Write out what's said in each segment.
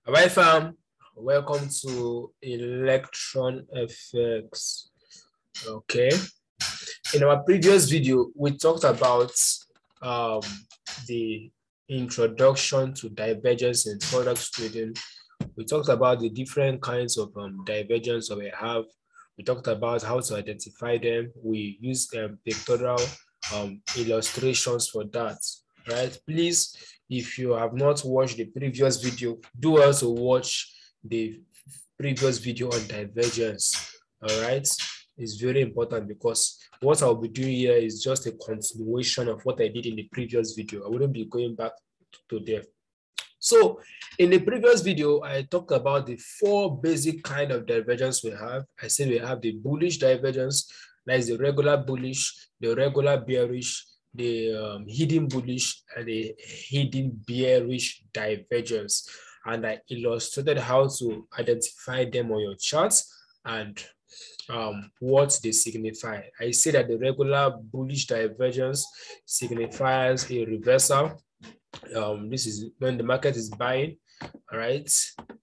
All right, fam. Welcome to Electron Effects. Okay. In our previous video, we talked about um, the introduction to divergence in forex trading. We talked about the different kinds of divergence that we have. We talked about how to identify them. We used pictorial illustrations for that, right? Please, if you have not watched the previous video, do also watch the previous video on divergence, all right? It's very important because what I'll be doing here is just a continuation of what I did in the previous video. I wouldn't be going back to there. So in the previous video, I talked about the four basic kind of divergence we have. I said we have the bullish divergence, that is the regular bullish, the regular bearish, the hidden bullish, and the hidden bearish divergence. And I illustrated how to identify them on your charts and what they signify. I say that the regular bullish divergence signifies a reversal. This is when the market is buying, all right,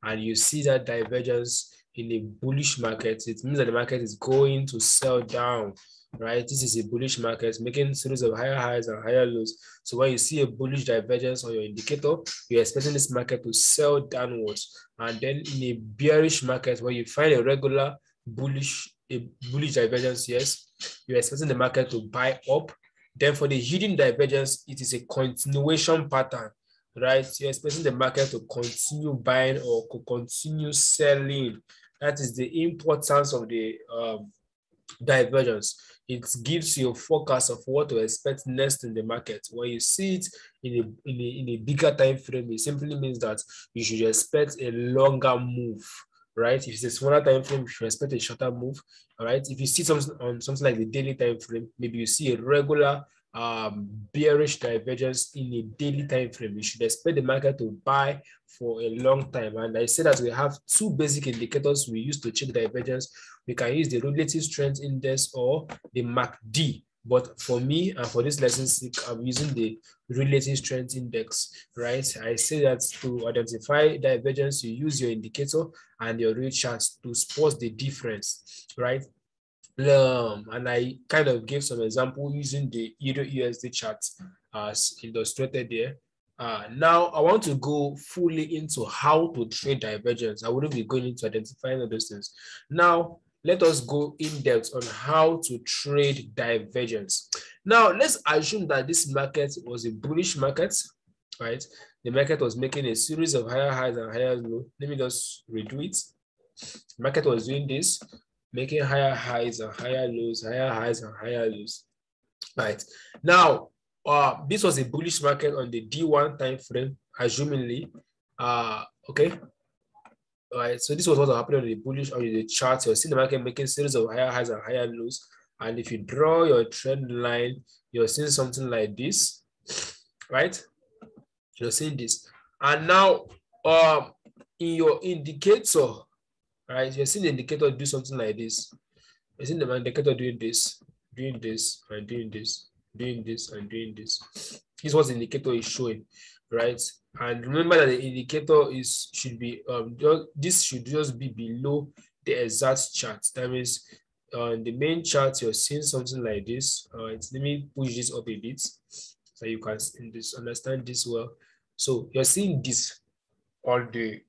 and you see that divergence in a bullish market. It means that the market is going to sell down, right? This is a bullish market making series of higher highs and higher lows. So when you see a bullish divergence on your indicator, you're expecting this market to sell downwards. And then in a bearish market where you find a regular bullish divergence, yes, you're expecting the market to buy up. Then for the hidden divergence, it is a continuation pattern, right? You're expecting the market to continue buying or to continue selling. That is the importance of the divergence. It gives you a forecast of what to expect next in the market. When you see it in a bigger time frame, it simply means that you should expect a longer move, right? If it's a smaller time frame, you should expect a shorter move. All right. If you see something on something like the daily time frame, maybe you see a regular bearish divergence in a daily time frame, you should expect the market to buy for a long time. And I say that we have two basic indicators we use to check divergence. We can use the relative strength index or the MACD. But for me and for this lesson, I'm using the relative strength index, right? I say that to identify divergence, you use your indicator and your real charts to spot the difference, right? And I kind of gave some example using the Euro USD chart as illustrated there. Now I want to go fully into how to trade divergence. I wouldn't be going into identifying all those things. Now let us go in depth on how to trade divergence. Now let's assume that this market was a bullish market, right? The market was making a series of higher highs and higher lows. Let me just redo it. The market was doing this, making higher highs and higher lows, higher highs and higher lows. Right. Now, this was a bullish market on the D1 time frame, assumingly. Okay. All right. So this was what was happening on the bullish on the chart. You're seeing the market making series of higher highs and higher lows. And if you draw your trend line, you're seeing something like this, right? You're seeing this. And now, in your indicator, right, you're seeing the indicator do something like this. You're seeing the indicator doing this, and doing this, and doing this, and doing this. This is what the indicator is showing, right? And remember that the indicator should be this should just be below the exact chart. That means on the main chart, you're seeing something like this. All right, let me push this up a bit so you can understand this well. So you're seeing this on the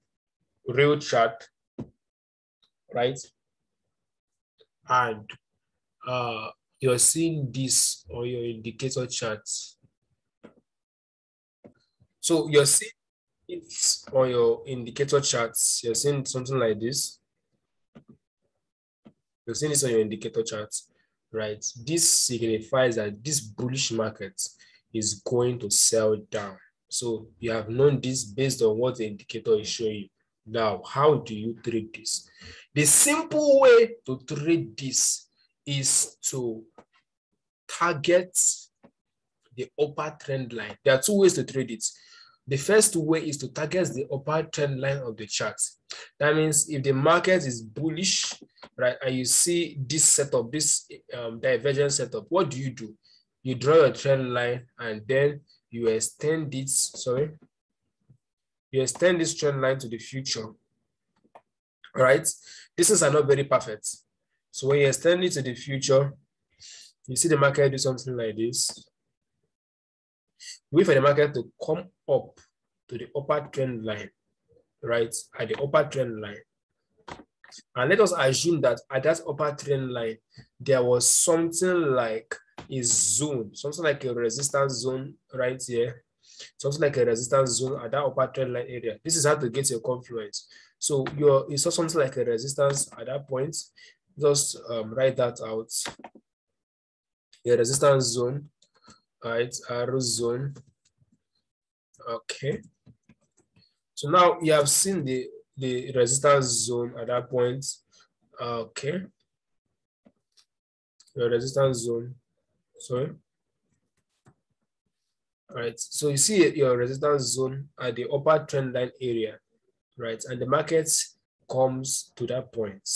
real chart, right? And you're seeing this on your indicator chart. So you're seeing it on your indicator charts. You're seeing something like this. You're seeing this on your indicator charts, right? This signifies that this bullish market is going to sell down. So you have known this based on what the indicator is showing you. Now, how do you trade this? The simple way to trade this is to target the upper trend line. There are two ways to trade it. The first way is to target the upper trend line of the chart. That means if the market is bullish, right, and you see this setup, this divergence setup, what do? You draw your trend line and then you extend it, sorry. You extend this trend line to the future. All right, these are not very perfect. So when you extend it to the future, you see the market do something like this. Wait for the market to come up to the upper trend line, right? At the upper trend line. And let us assume that at that upper trend line, there was something like a zone, something like a resistance zone right here. Something like a resistance zone at that upper trend line area. This is how to get your confluence. So you saw something like a resistance at that point. Just write that out. Your resistance zone, right? Arrow zone. Okay. So now you have seen the resistance zone at that point. Okay. Your resistance zone. Sorry. All right. So you see your resistance zone at the upper trend line area, right? And the market comes to that point.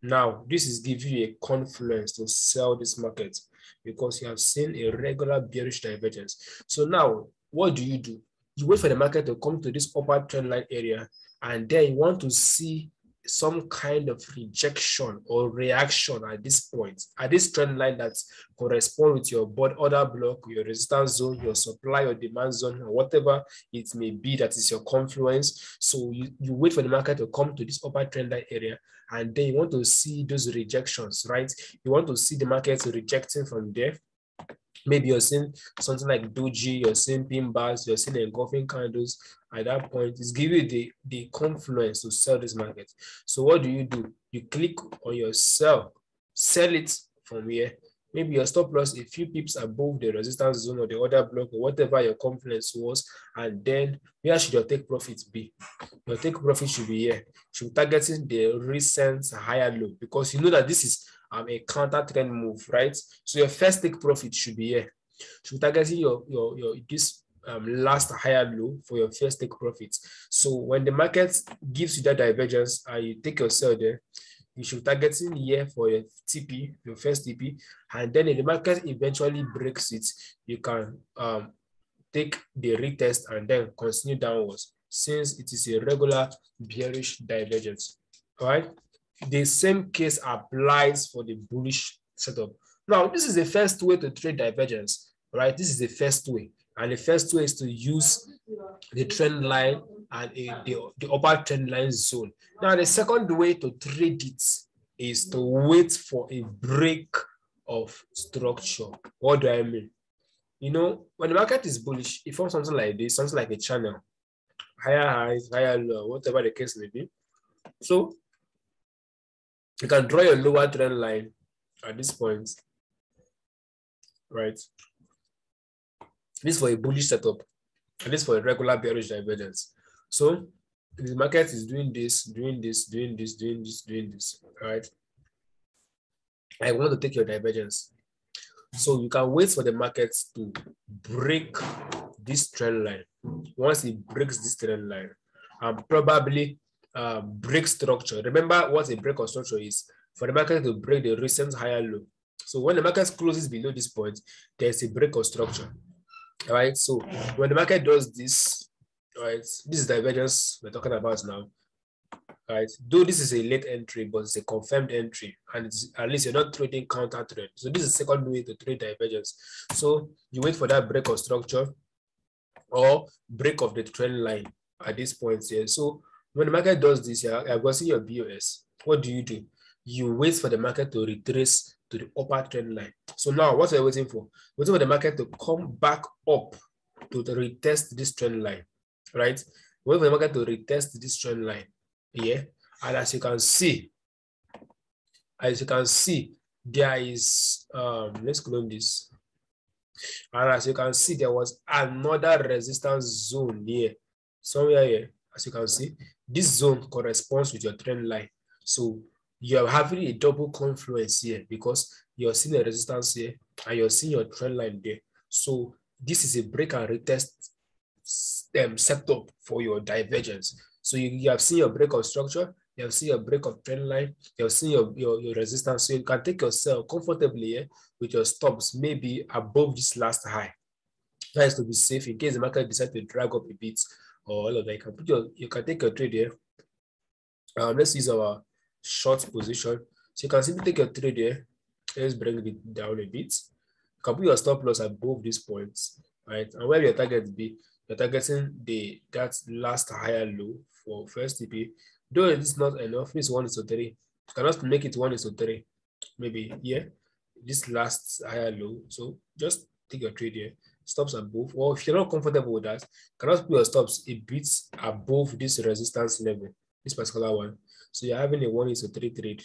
Now, this is giving you a confluence to sell this market because you have seen a regular bearish divergence. So now, what do? You wait for the market to come to this upper trend line area, and then you want to see some kind of rejection or reaction at this point, at this trend line that corresponds with your order block, your resistance zone, your supply or demand zone, or whatever it may be that is your confluence. So you wait for the market to come to this upper trend line area, and then you want to see those rejections, right? You want to see the market rejecting from there. Maybe you're seeing something like doji, you're seeing pin bars, you're seeing engulfing candles. At that point, it's giving you the confluence to sell this market. So what do? You click on your sell it from here. Maybe your stop loss a few pips above the resistance zone or the order block or whatever your confluence was, and then where should your take profit be? Your take profit should be here. Should be targeting the recent higher low, because you know that this is a counter trend move, right? So your first take profit should be here. Should be targeting your this last higher low for your first take profit. So when the market gives you that divergence and you take your sell there, you should be targeting here for your TP, your first TP, and then if the market eventually breaks it, you can take the retest and then continue downwards, since it is a regular bearish divergence. All right. The same case applies for the bullish setup. Now, this is the first way to trade divergence, right? This is the first way. And the first way is to use the trend line and the upper trend line zone. Now, the second way to trade it is to wait for a break of structure. What do I mean? You know, when the market is bullish, it forms something like this, something like a channel. Higher highs, higher low, whatever the case may be. So, you can draw your lower trend line at this point, right? This is for a bullish setup, and this for a regular bearish divergence. So the market is doing this, doing this, doing this, doing this, doing this, right? I want to take your divergence. So you can wait for the market to break this trend line. Once it breaks this trend line, and probably break structure. Remember what a break of structure is: for the market to break the recent higher low. So when the market closes below this point, there's a break of structure. All right. So when the market does this, right, this is divergence we're talking about now. Right. Though this is a late entry, but it's a confirmed entry, and it's, at least you're not trading counter trend. So this is the second way to trade divergence. So you wait for that break of structure or break of the trend line at this point here. So when the market does this, you're going to see your BOS. What do? You wait for the market to retrace to the upper trend line. So now what are you waiting for? Waiting for the market to come back up to retest this trend line, right? Wait for the market to retest this trend line. Yeah. And as you can see, there is let's clone this. And as you can see, there was another resistance zone here, somewhere here. As you can see, this zone corresponds with your trend line. So you're having a double confluence here because you're seeing a resistance here and you're seeing your trend line there. So this is a break and retest setup for your divergence. So you have seen your break of structure, you have seen your break of trend line, you have seen your resistance. So you can take your sell comfortably here with your stops maybe above this last high. That is to be safe in case the market decides to drag up a bit. or all of that. You can take your trade here. Let's use our short position. So you can simply take your trade here. Let's bring it down a bit. You can put your stop loss above these points, right? And where your target be, you're targeting that last higher low for first TP. Though it's not enough, it's 1:3. You cannot make it 1:3. Maybe here, this last higher low. So just take your trade here. Stops above, or if you're not comfortable with that, cannot put your stops a bit above this resistance level, this particular one. So you're having a 1:3 trade.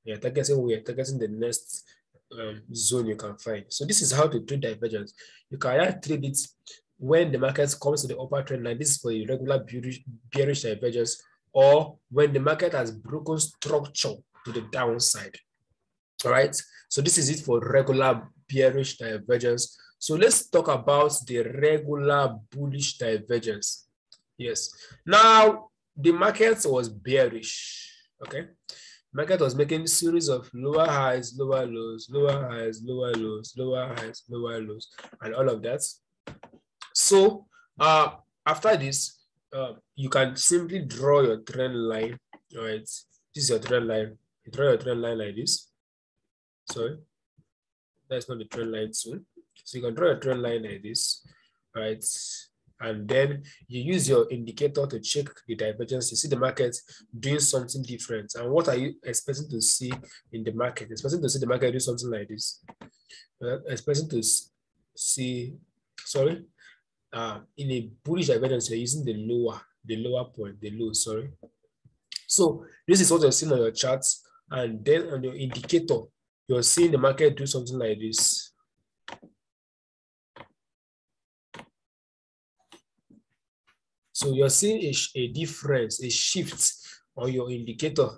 You're targeting the next zone you can find. So this is how to trade divergence. You can either trade it when the market comes to the upper trend line. This is for a regular bearish divergence, or when the market has broken structure to the downside. All right. So this is it for regular bearish divergence. So let's talk about the regular bullish divergence. Yes. Now the market was bearish. Okay. Market was making a series of lower highs, lower lows, lower highs, lower lows, lower highs, lower lows, and all of that. So after this, you can simply draw your trend line. All right. This is your trend line. You draw your trend line like this. Sorry, that's not the trend line soon. So you can draw a trend line like this, right? And then you use your indicator to check the divergence. You see the market doing something different. And what are you expecting to see in the market? Expecting to see the market do something like this. Expecting to see, sorry, in a bullish divergence, you're using the lower point, the low, sorry. So this is what you're seeing on your charts. And then on your indicator, you're seeing the market do something like this. So you're seeing a difference, a shift on your indicator.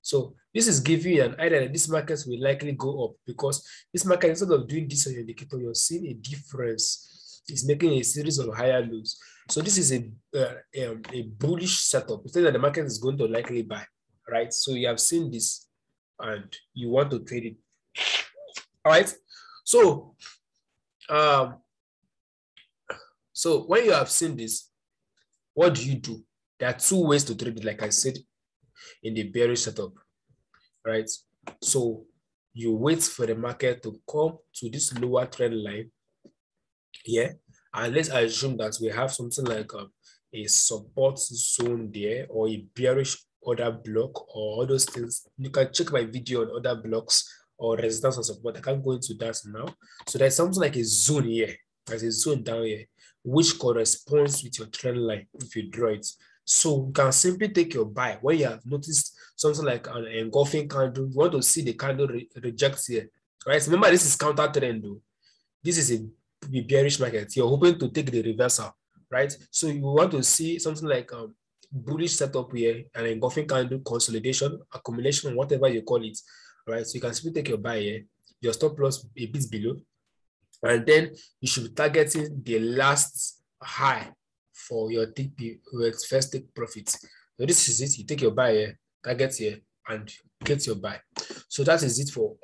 So this is giving you an idea that this market will likely go up, because this market, instead of doing this on your indicator, you're seeing a difference. It's making a series of higher lows. So this is a bullish setup. It's saying that the market is going to likely buy, right? So you have seen this and you want to trade it. All right. So, so when you have seen this, what do? There are two ways to trade it, like I said in the bearish setup, right? So you wait for the market to come to this lower trend line, yeah, and let's assume that we have something like a support zone there, or a bearish order block, or all those things. You can check my video on other blocks or resistance and support. I can't go into that now. So there's something like a zone here. There's a zone down here, which corresponds with your trend line if you draw it. So you can simply take your buy when you have noticed something like an engulfing candle. You want to see the candle reject here, right? Remember, this is counter trend though. This is a bearish market. You're hoping to take the reversal, right? So you want to see something like bullish setup here, an engulfing candle, consolidation, accumulation, whatever you call it, right? So you can simply take your buy here, your stop loss a bit below, and then you should be targeting the last high for your TP, with first take profit. So this is it. You take your buy here, target here, and get your buy. So that is it for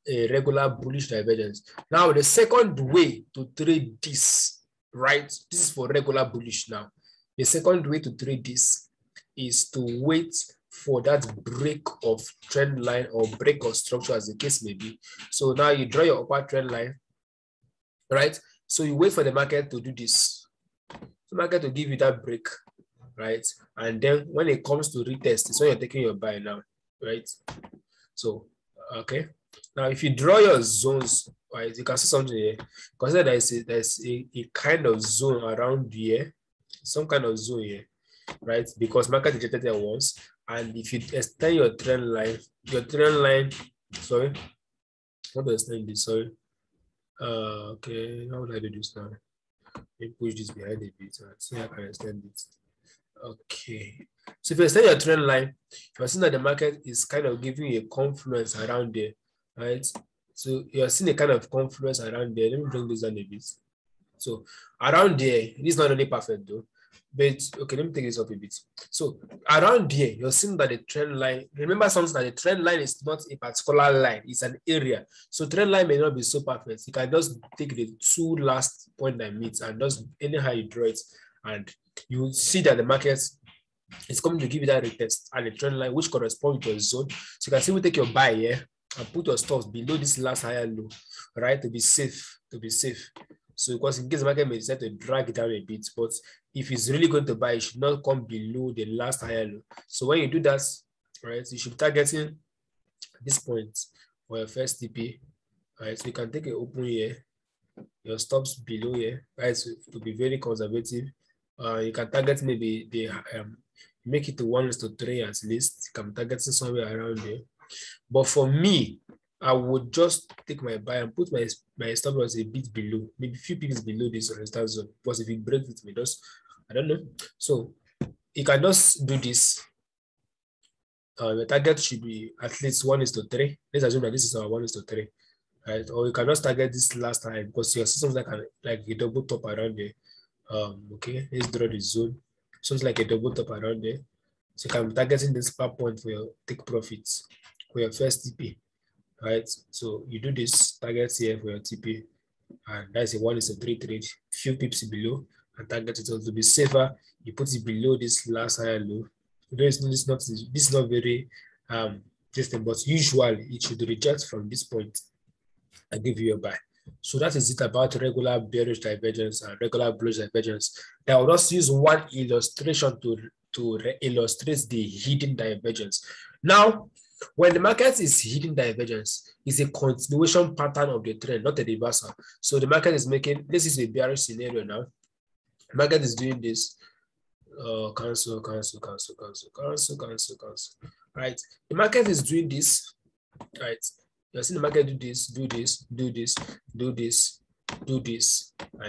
a regular bullish divergence. Now the second way to trade this, right? This is for regular bullish now. The second way to trade this is to wait for that break of trend line or break of structure, as the case may be. So now you draw your upper trend line, right? So you wait for the market to do this. The market will give you that break, right? And then when it comes to retest, it's when you're taking your buy now, right? So, okay. Now, if you draw your zones, right, you can see something here. Consider there's a kind of zone around here, some kind of zone here, right? Because market rejected there once. And if you extend your trend line, sorry, what does extend this? Sorry. Okay, how would I do this now? Let me push this behind a bit and see how I can extend it. Okay. So if you extend your trend line, you're seeing that the market is kind of giving you a confluence around there, right? So you're seeing a kind of confluence around there. Let me bring this down a bit. So around there, this is not really perfect though. But okay, let me take this up a bit. So around here, you're seeing that the trend line, remember something, that the trend line is not a particular line, it's an area. So trend line may not be so perfect. You can just take the two last point that meets and just anyhow you draw it, and you will see that the market is coming to give you that retest and the trend line which corresponds to your zone. So you can simply take your buy here and put your stops below this last higher low, right? To be safe, So because in case the market may decide to drag it down a bit, but if it's really going to buy, it should not come below the last higher low. So when you do that, right, you should be targeting this point for your first TP, right? So you can take an open here, your stops below here, right? So to be very conservative, you can target maybe the make it to 1:3 at least. You can target somewhere around there. But for me, I would just take my buy and put my stop loss a bit below, maybe a few pips below this resistance zone. Because if it breaks it, just I don't know. So you can just do this. The target should be at least 1:3. Let's assume that this is our 1:3, right? Or you can just target this last time because your system's like a double top around there. Okay, let's draw the zone. Something like a double top around there. So you can be targeting this spot point for your take profits for your first TP, right? So you do this target here for your TP, and that's a 1:3 trade, few pips below, and target it to be safer. You put it below this last higher low. This is not very distant, but usually it should reject from this point and give you a buy. So that is it about regular bearish divergence and regular bullish divergence. Now I'll just use one illustration to illustrate the hidden divergence. Now, when the market is hidden divergence, it's a continuation pattern of the trend, not a reversal. So the market is making, this is a bearish scenario now. The market is doing this. Cancel. Right. The market is doing this. Right. You're seeing the market do this, and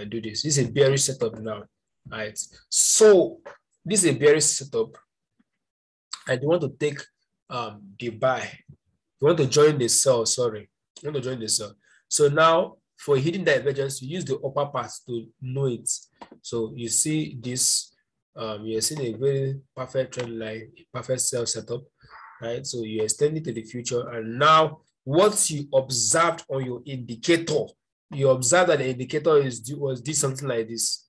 do this. This is a bearish setup now. Right. So this is a bearish setup. And you want to take the buy. You want to join the sell, sorry. You want to join the sell. So now for hidden divergence, you use the upper part to know it. So you see this, you're seeing a very perfect trend line, perfect sell setup, right? So you extend it to the future. And now what you observed on your indicator, you observe that the indicator was something like this.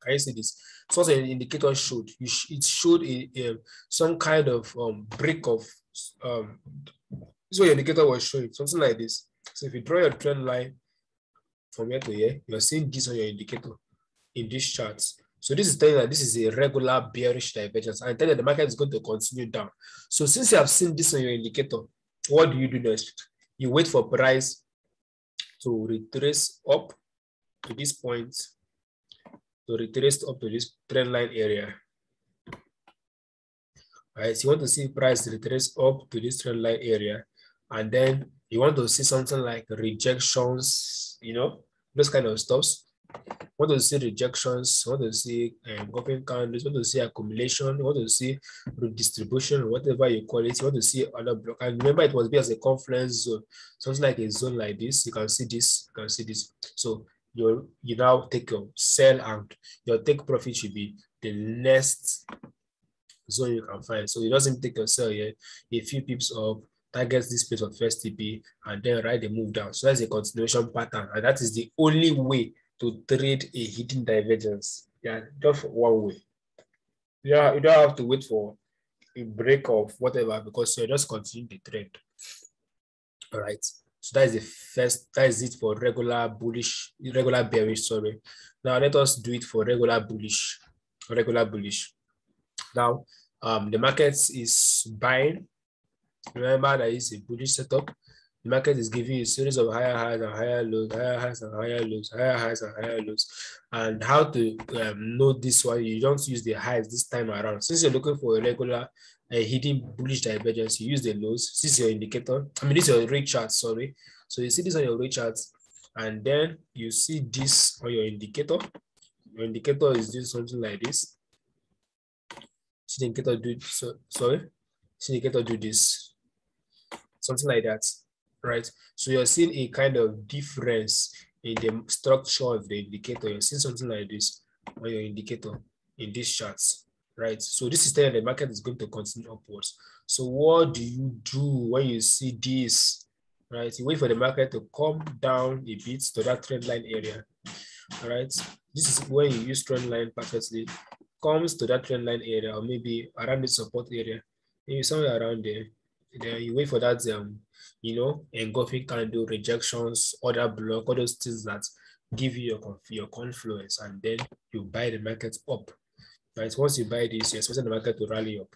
Can you see this? So what an indicator showed, it showed some kind of break of this is what your indicator was showing, something like this. So if you draw your trend line from here to here, you're seeing this on your indicator in these charts. So this is telling that this is a regular bearish divergence and telling that the market is going to continue down. So since you have seen this on your indicator, what do you do next? You wait for price to retrace up to this point, to retrace up to this trend line area. Right, so you want to see price retrace up to this trend line area, and then you want to see something like rejections, you know, those kind of stuffs. Want to see rejections, want to see engulfing candles, want to see accumulation, want to see redistribution, whatever you call it. You want to see other block. And remember, it was built as a confluence zone, something like a zone like this. You can see this, you can see this. So you now take your sell and your take profit should be the next zone you can find. So you doesn't take your sell here, a few pips up, targets this place of first TP, and then ride the move down. So that's a continuation pattern, and that is the only way to trade a hidden divergence. Yeah, just one way. Yeah, you don't have to wait for a break of whatever because you're just continuing the trend. All right. So that is the first. That is it for regular bearish. Sorry. Now let us do it for regular bullish. Now, the market is buying. Remember that it's a bullish setup. The market is giving you a series of higher highs and higher lows, higher highs and higher lows, higher highs and higher lows. And how to know this one? You don't use the highs this time around. Since you're looking for a regular hidden bullish divergence, you use the lows. This is your indicator. I mean, this is your rate chart, sorry. So you see this on your rate chart, and then you see this on your indicator. Your indicator is doing something like this. See the indicator do so, sorry. See the indicator do this. Something like that. Right, so you're seeing a kind of difference in the structure of the indicator. You're seeing something like this on your indicator in these charts, right? So this is telling the market is going to continue upwards. So what do you do when you see this, right? You wait for the market to come down a bit to that trend line area, all right? This is when you use trend line perfectly. Comes to that trend line area, or maybe around the support area, maybe somewhere around there. Then you wait for that, engulfing candle, rejections, order block, all those things that give you your confluence, and then you buy the market up. Right? Once you buy this, you're expecting the market to rally up.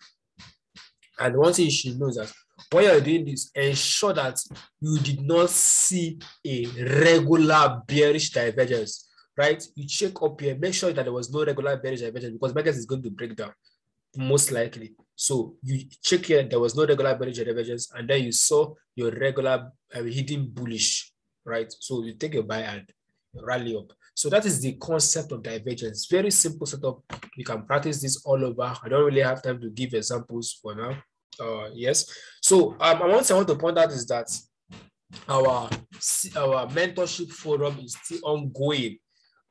And one thing you should know is that when you're doing this, ensure that you did not see a regular bearish divergence, right? You check up here, make sure that there was no regular bearish divergence, because the market is going to break down, most likely. So you check here, there was no regular bearish divergence, and then you saw your regular hidden bullish, right? So you take a buy and rally up. So that is the concept of divergence. Very simple setup. You can practice this all over. I don't really have time to give examples for now. Yes. So one thing I want to point out is that our mentorship forum is still ongoing,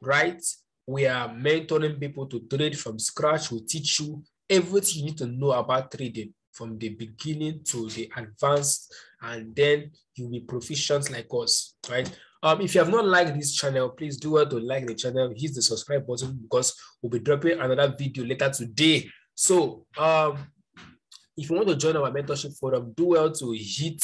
right? We are mentoring people to trade from scratch. We teach you everything you need to know about trading from the beginning to the advanced, and then you'll be proficient like us, right? If you have not liked this channel, please do well to like the channel, hit the subscribe button, because we'll be dropping another video later today. So if you want to join our mentorship forum, do well to hit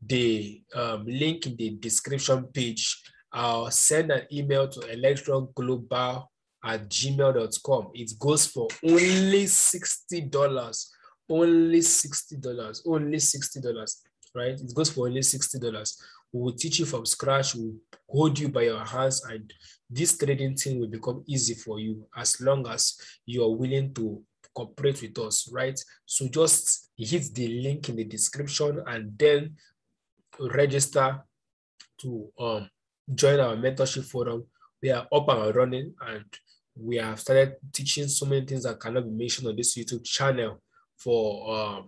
the link in the description page. I'll send an email to electronglobal@gmail.com. It goes for only $60. Only $60. Only $60. Right? It goes for only $60. We will teach you from scratch. We'll hold you by your hands, and this trading thing will become easy for you as long as you are willing to cooperate with us, right? So just hit the link in the description and then register to join our mentorship forum. We are up and running, and we have started teaching so many things that cannot be mentioned on this YouTube channel for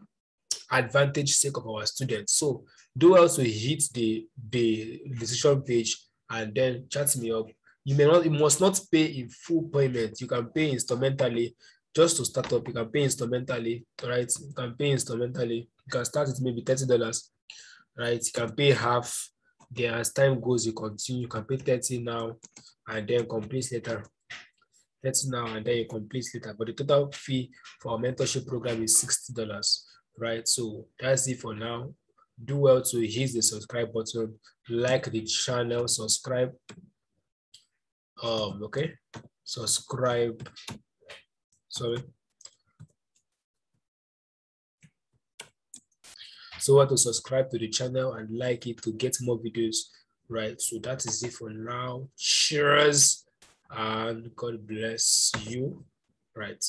advantage sake of our students. So do also hit the decision page and then chat me up. You must not pay in full payment. You can pay instrumentally. Just to start up, you can pay instrumentally, right? You can pay instrumentally. You can start with maybe $30, right? You can pay half. Then as time goes, you continue. You can pay 30 now and then complete later. 30 now and then you complete later. But the total fee for our mentorship program is $60, right? So that's it for now. Do well to hit the subscribe button, like the channel, subscribe. Okay, subscribe. Sorry. So what to subscribe to the channel and like it to get more videos, right? So that is it for now. Cheers and God bless you, right?